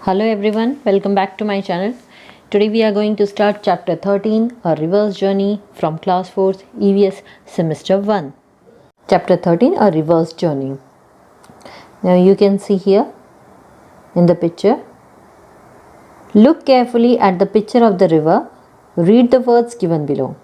Hello everyone, welcome back to my channel. Today we are going to start chapter 13, a reverse journey from class 4th EVS semester 1. Chapter 13, a reverse journey. Now you can see here in the picture. Look carefully at the picture of the river. Read the words given below.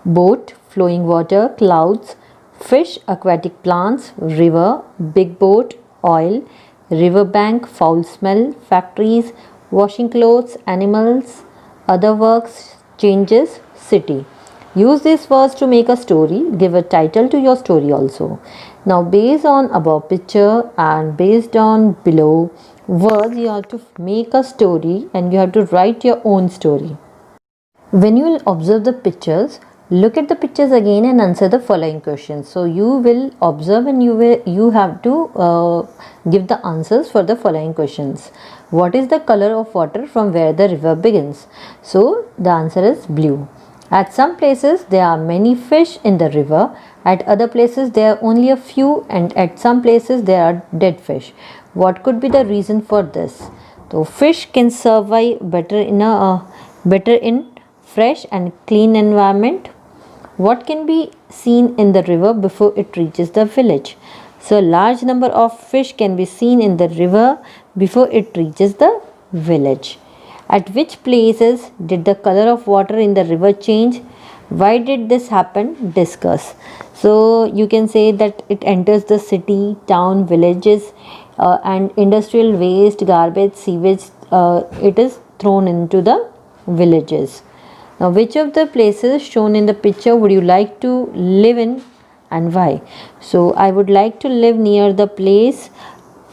Boat, flowing water, clouds, fish, aquatic plants, river, big boat, oil, riverbank, foul smell, factories, washing clothes, animals, other works, changes, city. Use these words to make a story. Give a title to your story also. Now based on above picture and based on below words, you have to make a story and you have to write your own story. When you will observe the pictures, look at the pictures again and answer the following questions. So you will observe and you have to give the answers for the following questions. What is the color of water from where the river begins? So the answer is blue. At some places there are many fish in the river. At other places there are only a few, and at some places there are dead fish. What could be the reason for this? So fish can survive better in fresh and clean environment. What can be seen in the river before it reaches the village? So large number of fish can be seen in the river before it reaches the village. At which places did the color of water in the river change? Why did this happen? Discuss. So you can say that it enters the city, town, villages, and industrial waste, garbage, sewage, it is thrown into the villages. Now, which of the places shown in the picture would you like to live in and why? So, I would like to live near the place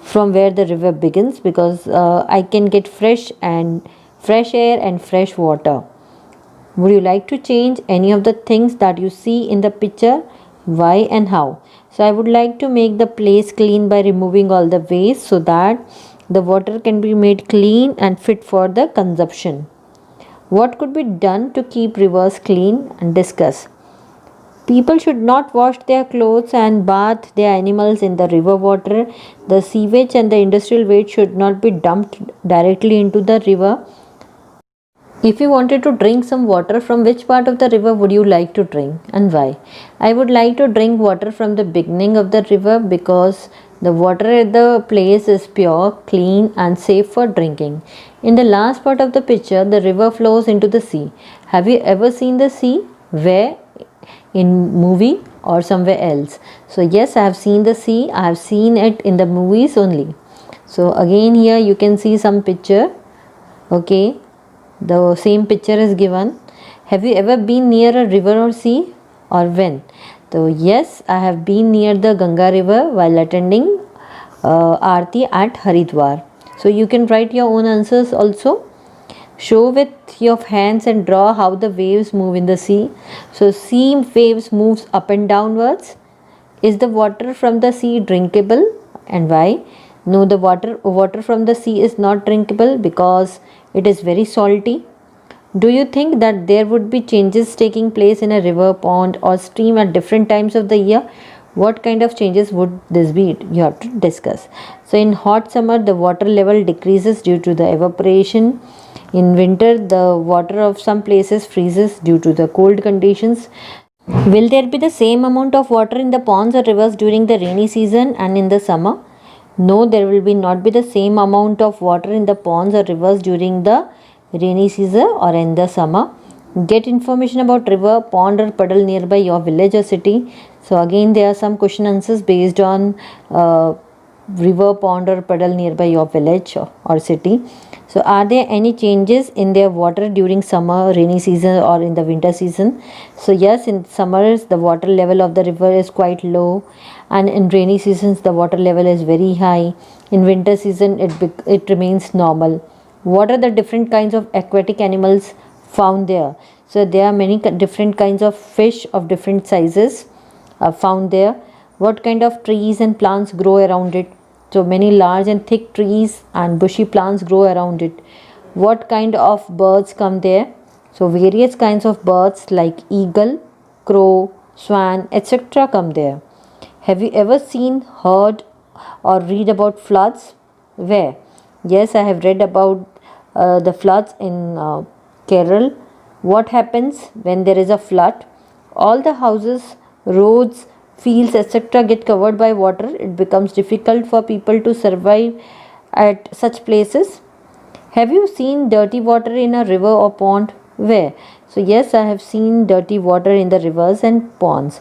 from where the river begins because I can get fresh air and fresh water. Would you like to change any of the things that you see in the picture? Why and how? So, I would like to make the place clean by removing all the waste so that the water can be made clean and fit for the consumption. What could be done to keep rivers clean and discuss? People should not wash their clothes and bath their animals in the river water. The sewage and the industrial waste should not be dumped directly into the river. If you wanted to drink some water, from which part of the river would you like to drink and why? I would like to drink water from the beginning of the river because the water at the place is pure, clean and safe for drinking. In the last part of the picture, the river flows into the sea. Have you ever seen the sea? Where? In movie or somewhere else? So yes, I have seen the sea. I have seen it in the movies only. So again here you can see some picture. Okay, the same picture is given. Have you ever been near a river or sea or when? So yes, I have been near the Ganga river while attending Aarti at Haridwar. So you can write your own answers also. Show with your hands and draw how the waves move in the sea. So sea waves moves up and downwards. Is the water from the sea drinkable and why? No, the water from the sea is not drinkable because it is very salty. Do you think that there would be changes taking place in a river, pond or stream at different times of the year? What kind of changes would this be? You have to discuss. So in hot summer the water level decreases due to the evaporation. In winter the water of some places freezes due to the cold conditions. Will there be the same amount of water in the ponds or rivers during the rainy season and in the summer? No, there will be not be the same amount of water in the ponds or rivers during the rainy season or in the summer. Get information about river, pond or puddle nearby your village or city. So again there are some question answers based on river, pond or puddle nearby your village or city. So are there any changes in their water during summer, rainy season or in the winter season? So yes, in summers the water level of the river is quite low and in rainy seasons the water level is very high. In winter season it remains normal. What are the different kinds of aquatic animals found there? So there are many different kinds of fish of different sizes found there. What kind of trees and plants grow around it? So many large and thick trees and bushy plants grow around it. What kind of birds come there? So various kinds of birds like eagle, crow, swan, etc. come there. Have you ever seen, heard or read about floods? Where? Yes, I have read about the floods in Kerala. What happens when there is a flood? All the houses, roads, fields, etc. get covered by water. It becomes difficult for people to survive at such places. Have you seen dirty water in a river or pond? Where? So, yes, I have seen dirty water in the rivers and ponds.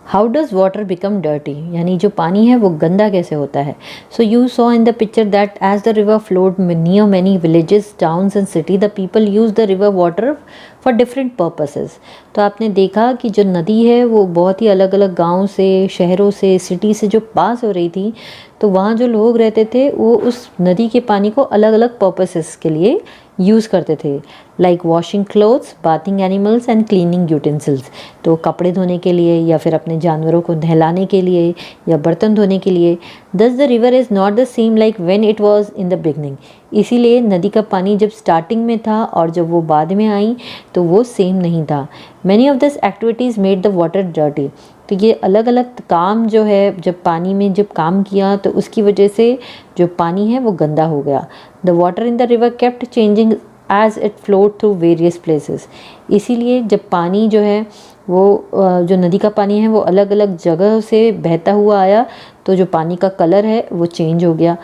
How does water become dirty, यानी जो पानी है वो गंदा कैसे होता है. So you saw in the picture that as the river flowed near many villages, towns and city, the people use the river water for different purposes. तो आपने देखा कि जो नदी है वो बहुत ही अलग अलग गाँव से, शहरों से, सिटी से जो पास हो रही थी, तो वहाँ जो लोग रहते थे वो उस नदी के पानी को अलग अलग पर्पसेस के लिए यूज़ करते थे, like washing clothes, bathing animals and cleaning utensils. तो कपड़े धोने के लिए या फिर अपने जानवरों को नहलाने के लिए या बर्तन धोने के लिए. दस the river is not the same like when it was in the beginning. इसीलिए नदी का पानी जब स्टार्टिंग में था और जब वो बाद में आई तो वो सेम नहीं था. Many of this activities made the water dirty. तो ये अलग अलग काम जो है, जब पानी में जब काम किया तो उसकी वजह से जो पानी है वो गंदा हो गया. The water in the river kept changing as it flowed through various places. इसीलिए जब पानी जो है वो जो नदी का पानी है वो अलग अलग जगह से बहता हुआ आया तो जो पानी का कलर है वो चेंज हो गया.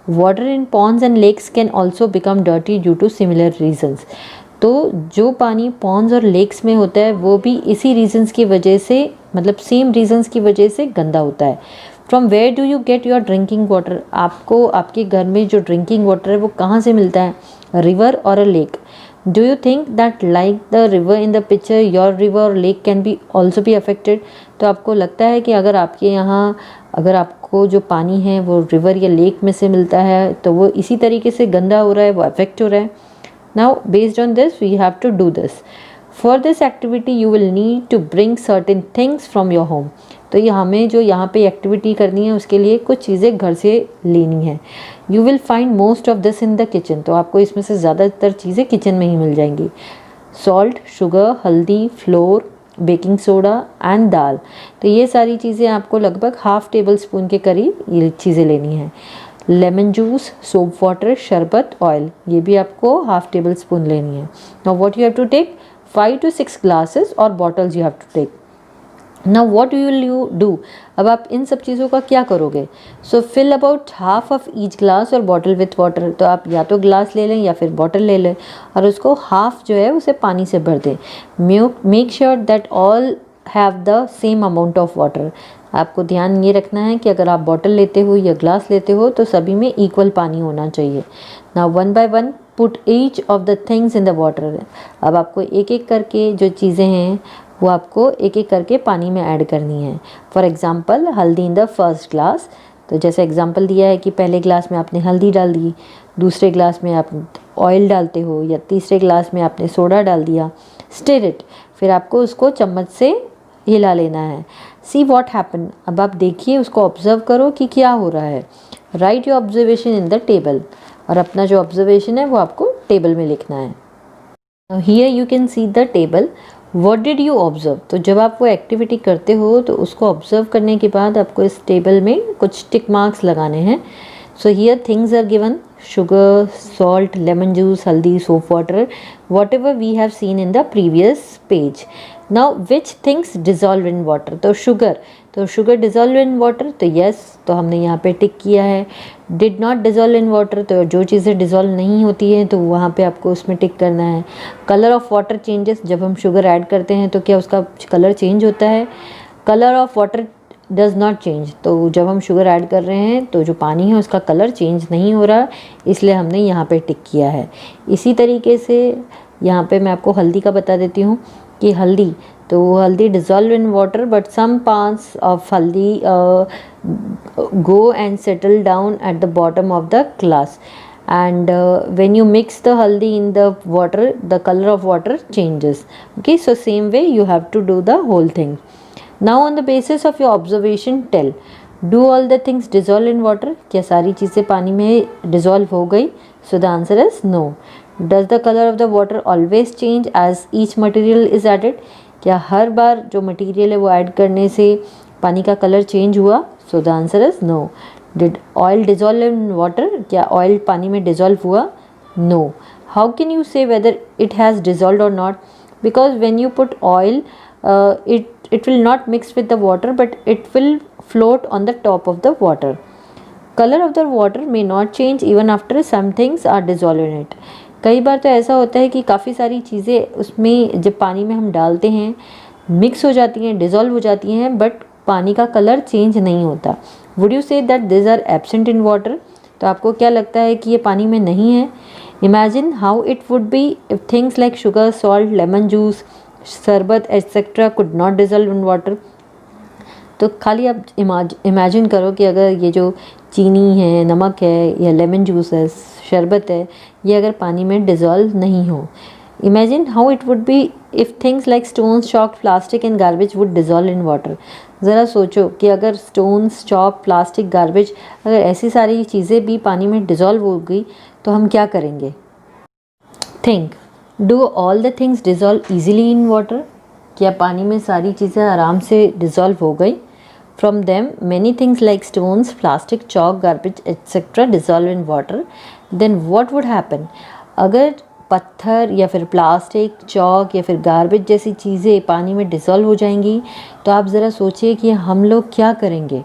Water in ponds and lakes can also become dirty due to similar reasons. तो जो पानी पॉन्ड्स और लेक्स में होता है वो भी इसी रीजन्स की वजह से, मतलब सेम रीजन्स की वजह से गंदा होता है. From where do you get your drinking water. आपको आपके घर में जो ड्रिंकिंग वाटर है वो कहाँ से मिलता है, रिवर और a lake. Do you think that like the river in the picture your river और lake can be also be affected. तो आपको लगता है कि अगर आपके यहाँ, अगर आपको जो पानी है वो रिवर या लेक में से मिलता है तो वो इसी तरीके से गंदा हो रहा है, वो अफेक्ट हो रहा है. Now, based on this, we have to do this. For this activity, you will need to bring certain things from your home. तो ये हमें जो यहाँ पे एक्टिविटी करनी है उसके लिए कुछ चीज़ें घर से लेनी है. You will find most of this in the kitchen. तो आपको इसमें से ज़्यादातर चीज़ें किचन में ही मिल जाएंगी. सॉल्ट, शुगर, हल्दी, फ्लोर, बेकिंग सोडा एंड दाल. तो ये सारी चीज़ें आपको लगभग हाफ टेबल स्पून के करीब ये चीज़ें लेनी है. लेमन जूस, सोप वाटर, शरबत, ऑयल, ये भी आपको हाफ टेबल स्पून लेनी है. Now what you have to take 5 to 6 glasses और bottles you have to take. Now what will you do. अब आप इन सब चीज़ों का क्या करोगे. So fill about half of each glass और बॉटल विथ वाटर. तो आप या तो ग्लास ले लें या फिर बॉटल ले लें और उसको हाफ जो है उसे पानी से भर दें. Make sure that all have the same amount of water. आपको ध्यान ये रखना है कि अगर आप बॉटल लेते हो या ग्लास लेते हो तो सभी में इक्वल पानी होना चाहिए. Now one by one put each of the things in the water. अब आपको एक एक करके जो चीज़ें हैं वो आपको एक एक करके पानी में ऐड करनी है. फॉर एग्ज़ाम्पल हल्दी इन द फर्स्ट ग्लास. तो जैसे एग्जांपल दिया है कि पहले ग्लास में आपने हल्दी डाल दी, दूसरे ग्लास में आप ऑयल डालते हो या तीसरे ग्लास में आपने सोडा डाल दिया. Stir it. फिर आपको उसको चम्मच से हिला लेना है. See what happen. अब आप देखिए, उसको ऑब्जर्व करो कि क्या हो रहा है. Right your observation in the table. और अपना जो ऑब्जर्वेशन है वो आपको टेबल में लिखना है. Here you can see the table. What did you observe. तो जब आप वो एक्टिविटी करते हो तो उसको ऑब्जर्व करने के बाद आपको इस टेबल में कुछ टिक मार्क्स लगाने हैं. So here things are given: sugar, salt, lemon juice, haldi, soap water, whatever we have seen in the previous page. Now which things dissolve in water. तो sugar dissolve in water. तो yes, तो हमने यहाँ पे टिक किया है. did not dissolve in water. तो जो चीज़ें डिज़ोल्व नहीं होती हैं तो वहाँ पे आपको उसमें टिक करना है. Colour of water changes. जब हम शुगर ऐड करते हैं तो क्या उसका कलर चेंज होता है. Colour of water does not change. तो जब हम शुगर ऐड कर रहे हैं तो जो पानी है उसका कलर चेंज नहीं हो रहा, इसलिए हमने यहाँ पे टिक किया है. इसी तरीके से यहाँ पे मैं आपको हल्दी का बता देती हूँ कि हल्दी, तो haldi dissolve in water but some parts of haldi go and settle down at the bottom of the glass. And when you mix the haldi in the water, the color of water changes. Okay, so same way you have to do the whole thing. Now on the basis of your observation tell, do all the things dissolve in water. क्या सारी चीज़ें पानी में dissolve हो गई. So the answer is no. Does the color of the water always change as each material is added. क्या हर बार जो material है वो ऐड करने से पानी का कलर चेंज हुआ. So the answer is no. Did oil dissolve in water, क्या ऑयल पानी में डिजॉल्व हुआ? नो. हाउ कैन यू से वेदर इट हैज़ डिजॉल्व और not? Because when you put oil it will not mix with the water, but it will float on the top of the water. Color of the water may not change even after some things are dissolved in it. कई बार तो ऐसा होता है कि काफ़ी सारी चीज़ें उसमें जब पानी में हम डालते हैं मिक्स हो जाती हैं, डिज़ोल्व हो जाती हैं, बट पानी का कलर चेंज नहीं होता. Would you say that this are absent in water? तो आपको क्या लगता है कि ये पानी में नहीं है? Imagine how it would be if things like sugar, salt, lemon juice, sharbat etcetera could not dissolve in water. तो खाली आप इमेजिन करो कि अगर ये जो चीनी है, नमक है या लेमन जूस है, शरबत है, ये अगर पानी में डिज़ोल्व नहीं हो. Imagine how it would B if things like stones, chalk, plastic and garbage would dissolve in water. ज़रा सोचो कि अगर स्टोन्स, चॉक, प्लास्टिक, गार्बेज, अगर ऐसी सारी चीज़ें भी पानी में डिज़ोल्व हो गई तो हम क्या करेंगे? Think, do all the things dissolve easily in water? क्या पानी में सारी चीज़ें आराम से डिज़ोल्व हो गई? From them many things like stones, plastic, chalk, garbage etcetera dissolve in water. Then what would happen? अगर पत्थर या फिर प्लास्टिक, चॉक या फिर गार्बेज जैसी चीज़ें पानी में डिज़ोल्व हो जाएंगी तो आप ज़रा सोचिए कि हम लोग क्या करेंगे.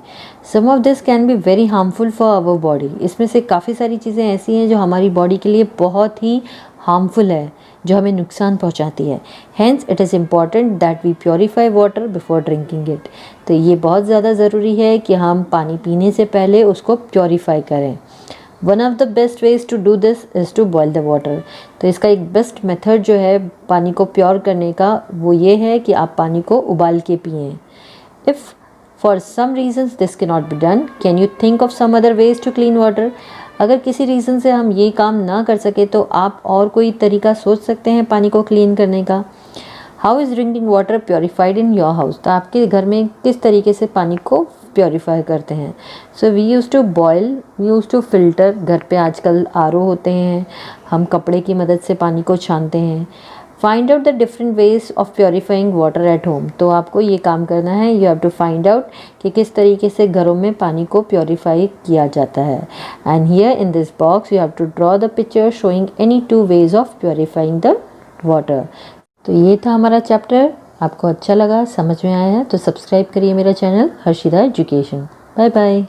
Some of this can be very harmful for our body. इसमें से काफ़ी सारी चीज़ें ऐसी हैं जो हमारी बॉडी के लिए बहुत ही हार्मफुल है, जो हमें नुकसान पहुंचाती है. Hence it is important that we purify water before drinking it. तो ये बहुत ज़्यादा ज़रूरी है कि हम पानी पीने से पहले उसको प्योरीफाई करें. One of the best ways to do this is to boil the water. तो इसका एक बेस्ट मेथड जो है पानी को प्योर करने का वो ये है कि आप पानी को उबाल के पिएँ. If for some reasons this can not be done, can you think of some other ways to clean water? अगर किसी रीज़न से हम ये काम ना कर सके तो आप और कोई तरीका सोच सकते हैं पानी को क्लीन करने का. How is drinking water purified in your house? तो आपके घर में किस तरीके से पानी को प्योरीफाई करते हैं? So we use to boil, we use to filter. घर पे आजकल आरओ होते हैं, हम कपड़े की मदद से पानी को छानते हैं. Find out the different ways of purifying water at home. तो आपको ये काम करना है, you have to find out कि किस तरीके से घरों में पानी को प्योरीफाई किया जाता है. And here in this box you have to draw the picture showing any 2 ways of purifying the water. तो ये था हमारा चैप्टर. आपको अच्छा लगा, समझ में आया है तो सब्सक्राइब करिए मेरा channel Harshida Education. Bye bye.